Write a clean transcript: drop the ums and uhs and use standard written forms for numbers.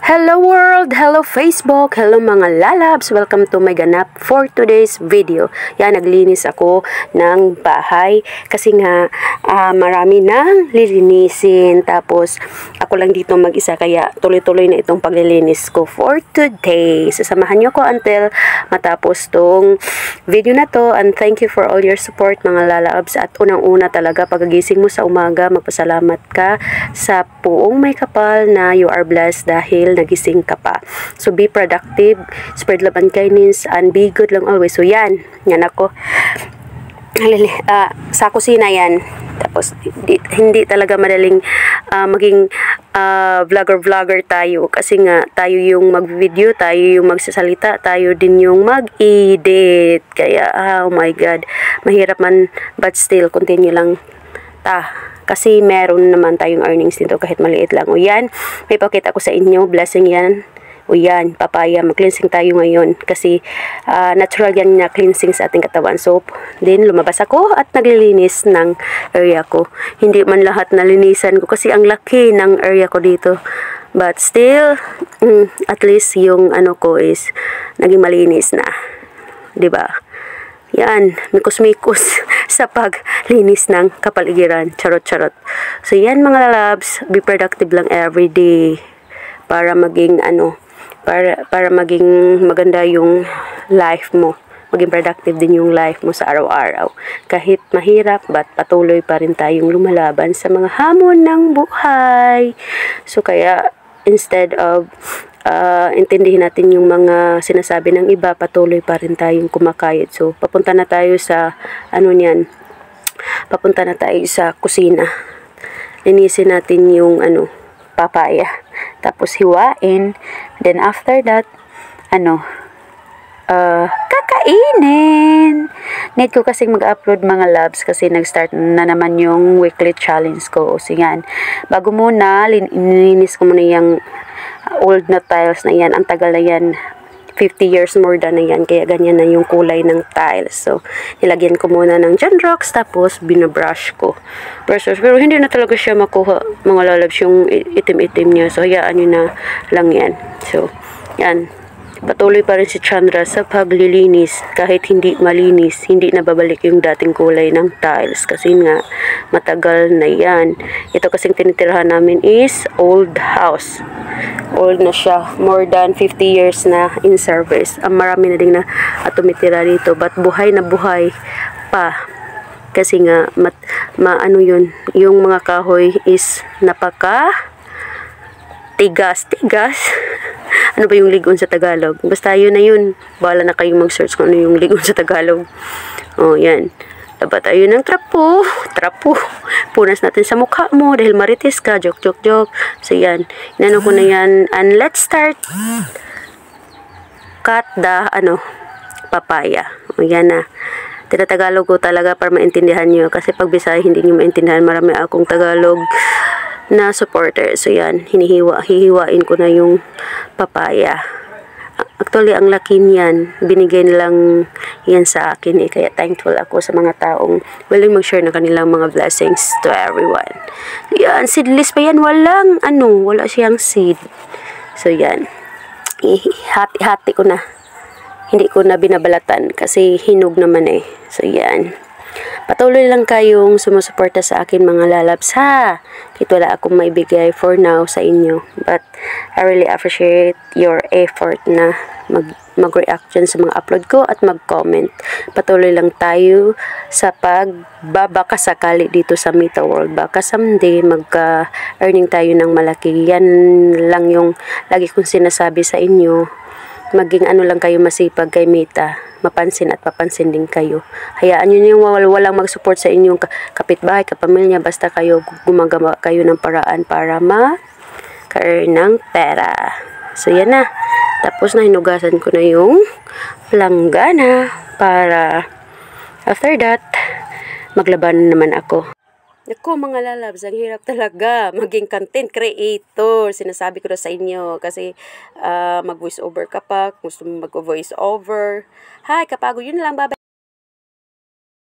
Hello world! Hello Facebook! Hello mga lalabs! Welcome to my ganap for today's video. Yan, naglinis ako ng bahay kasi nga marami nang lilinisin. Tapos ako lang dito mag-isa kaya tuloy-tuloy na itong paglilinis ko for today. Sasamahan nyo ko until matapos tong video na to, and thank you for all your support mga lalabs. At unang-una talaga pagkagising mo sa umaga, magpasalamat ka sa puong may kapal na you are blessed dahil nagising ka pa. So be productive, spread love and kindness, and be good lang always. So yan ako. Sa kusina yan. Tapos hindi talaga madaling maging vlogger tayo kasi nga tayo yung mag-video, tayo yung magsasalita, tayo din yung mag-edit. Kaya oh my god, mahirap man, but still continue lang kasi meron naman tayong earnings dito kahit maliit lang. O yan, may pakita ko sa inyo, blessing yan. O yan, papaya, mag-cleansing tayo ngayon kasi natural yan na cleansing sa ating katawan. So, then lumabas ako at naglilinis ng area ko. Hindi man lahat nalinisan ko kasi ang laki ng area ko dito. But still, at least yung ano ko is naging malinis na. 'Di ba? Yan, mikos-mikos sa paglinis ng kapaligiran. Charot-charot. So, yan mga lalabs, be productive lang everyday para maging para maging maganda yung life mo. Maging productive din yung life mo sa araw-araw. Kahit mahirap, but patuloy pa rin tayong lumalaban sa mga hamon ng buhay. So, kaya instead of intindihin natin yung mga sinasabi ng iba, patuloy pa rin tayong kumakayod. So, papunta na tayo sa papunta na tayo sa kusina. Linisin natin yung papaya. Tapos hiwain. Then after that, kakainin. Need ko kasing mag-upload mga labs kasi nag-start na naman yung weekly challenge ko. So yan, bago muna, lininis ko muna yung old na tiles na yan. Ang tagal na yan. 50 years more than na yan. Kaya ganyan na yung kulay ng tiles. So, nilagyan ko muna ng Genrox. Tapos, binabrush ko. Pero hindi na talaga siya makuha, mga lalabs, yung itim-itim niya. So, hayaan nyo na lang yan. So, yan. Patuloy pa rin si Chandra sa paglilinis. Kahit hindi malinis, hindi na babalik yung dating kulay ng tiles. Kasi nga, matagal na yan. Ito kasing tinitirahan namin is old house. Old na siya. More than 50 years na in service. Marami na din na tumitira dito. But buhay na buhay pa. Kasi nga, yun, yung mga kahoy is napaka tigas. Ano ba yung ligon sa Tagalog? Basta yun na yun. Bahala na kayong mag-search kung ano yung ligon sa Tagalog. O, yan. Dapat tayo ng trapo. Punas natin sa mukha mo dahil marites ka. Joke. So, yan. Inano ko na yan. And let's start. Cut the, papaya. O, yan na. Tinatagalog ko talaga para maintindihan nyo. Kasi pag Bisaya, hindi nyo maintindihan. Marami akong Tagalog na supporter. So yan, hihiwain ko na yung papaya. Actually, ang laki niyan, binigay nilang yan sa akin kaya thankful ako sa mga taong willing mag-share ng kanilang mga blessings to everyone. Yan, seedless pa yan, wala siyang seed. So yan, hati-hati ko na. Hindi ko na binabalatan kasi hinog naman So yan. Patuloy lang kayong sumusuporta sa akin mga lalabs ha. Kahit wala akong maibigay for now sa inyo. But I really appreciate your effort na mag-react dyan sa mga upload ko at mag-comment. Patuloy lang tayo sa pagbabaka sakali dito sa Mita World. Baka someday magka-earning tayo ng malaki. Yan lang yung lagi kong sinasabi sa inyo. Maging lang kayo masipag kay Mita. Mapansin at papansin din kayo. Hayaan nyo yung walang mag-support sa inyong kapitbahay, kapamilya. Basta kayo gumagawa kayo ng paraan para ma-earn ng pera. So yan na. Tapos na hinugasan ko na yung planggana para after that, maglaban naman ako. Naku mga lalabs, ang hirap talaga maging content creator. Sinasabi ko na sa inyo kasi mag-voice over ka pa. Gusto mo mag-voice over. Hi, kapagod yun lang. Bye-bye.